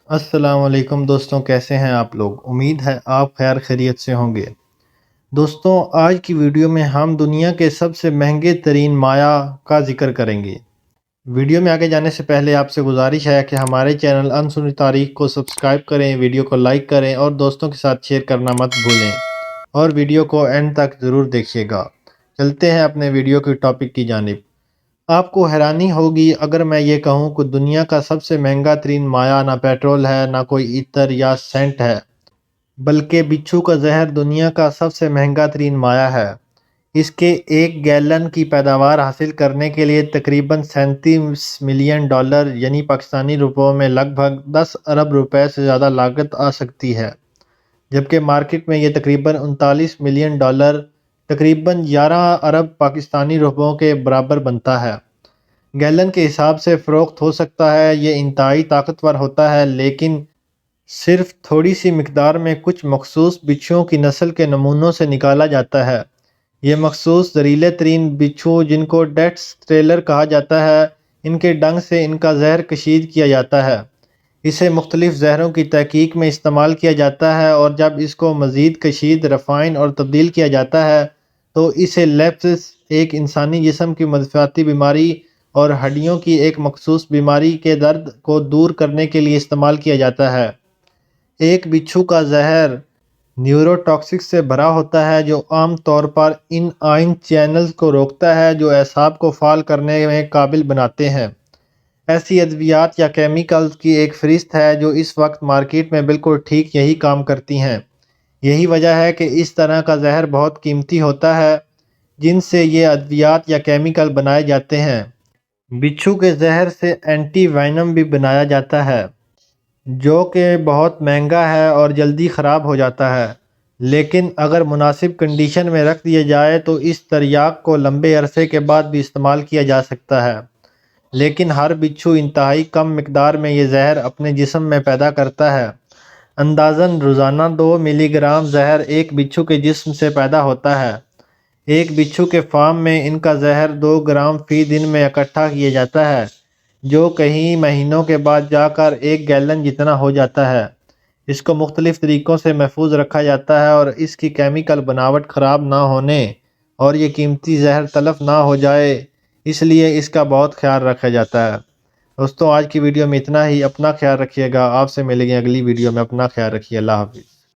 السلام علیکم دوستوں، کیسے ہیں آپ لوگ؟ امید ہے آپ خیر خیریت سے ہوں گے۔ دوستوں، آج کی ویڈیو میں ہم دنیا کے سب سے مہنگے ترین مایع کا ذکر کریں گے۔ ویڈیو میں آگے جانے سے پہلے آپ سے گزارش ہے کہ ہمارے چینل انسنی تاریخ کو سبسکرائب کریں، ویڈیو کو لائک کریں اور دوستوں کے ساتھ شیئر کرنا مت بھولیں، اور ویڈیو کو اینڈ تک ضرور دیکھیے گا۔ چلتے ہیں اپنے ویڈیو کی ٹاپک کی جانب۔ آپ کو حیرانی ہوگی اگر میں یہ کہوں کہ دنیا کا سب سے مہنگا ترین مایع نہ پیٹرول ہے، نہ کوئی عطر یا سینٹ ہے، بلکہ بچھو کا زہر دنیا کا سب سے مہنگا ترین مایع ہے۔ اس کے 1 گیلن کی پیداوار حاصل کرنے کے لیے تقریباً $37 ملین یعنی پاکستانی روپوں میں لگ بھگ 10 ارب روپے سے زیادہ لاگت آ سکتی ہے، جبکہ مارکیٹ میں یہ تقریباً $39 ملین تقریباً 11 ارب پاکستانی روپوں کے برابر بنتا ہے۔ گیلن کے حساب سے فروخت ہو سکتا ہے۔ یہ انتہائی طاقتور ہوتا ہے، لیکن صرف تھوڑی سی مقدار میں کچھ مخصوص بچھوؤں کی نسل کے نمونوں سے نکالا جاتا ہے۔ یہ مخصوص زہریلے ترین بچھو، جن کو ڈیتھ سٹیلر کہا جاتا ہے، ان کے ڈنگ سے ان کا زہر کشید کیا جاتا ہے۔ اسے مختلف زہروں کی تحقیق میں استعمال کیا جاتا ہے، اور جب اس کو مزید کشید، رفائن اور تبدیل کیا جاتا ہے تو اسے لیپسس، ایک انسانی جسم کی منفیاتی بیماری اور ہڈیوں کی ایک مخصوص بیماری کے درد کو دور کرنے کے لیے استعمال کیا جاتا ہے۔ ایک بچھو کا زہر نیورو ٹاکسکس سے بھرا ہوتا ہے، جو عام طور پر ان آئن چینلز کو روکتا ہے جو اعصاب کو فعال کرنے میں قابل بناتے ہیں۔ ایسی ادویات یا کیمیکلز کی ایک فہرست ہے جو اس وقت مارکیٹ میں بالکل ٹھیک یہی کام کرتی ہیں۔ یہی وجہ ہے کہ اس طرح کا زہر بہت قیمتی ہوتا ہے جن سے یہ ادویات یا کیمیکل بنائے جاتے ہیں۔ بچھو کے زہر سے اینٹی وینم بھی بنایا جاتا ہے، جو کہ بہت مہنگا ہے اور جلدی خراب ہو جاتا ہے، لیکن اگر مناسب کنڈیشن میں رکھ دیا جائے تو اس تریاق کو لمبے عرصے کے بعد بھی استعمال کیا جا سکتا ہے۔ لیکن ہر بچھو انتہائی کم مقدار میں یہ زہر اپنے جسم میں پیدا کرتا ہے۔ اندازاً روزانہ 2 ملی گرام زہر ایک بچھو کے جسم سے پیدا ہوتا ہے۔ ایک بچھو کے فارم میں ان کا زہر 2 گرام فی دن میں اکٹھا کیا جاتا ہے، جو کئی مہینوں کے بعد جا کر 1 گیلن جتنا ہو جاتا ہے۔ اس کو مختلف طریقوں سے محفوظ رکھا جاتا ہے، اور اس کی کیمیکل بناوٹ خراب نہ ہونے اور یہ قیمتی زہر تلف نہ ہو جائے، اس لیے اس کا بہت خیال رکھا جاتا ہے۔ دوستوں، آج کی ویڈیو میں اتنا ہی۔ اپنا خیال رکھیے گا۔ آپ سے ملیں گے اگلی ویڈیو میں۔ اپنا خیال رکھیے۔ اللہ حافظ۔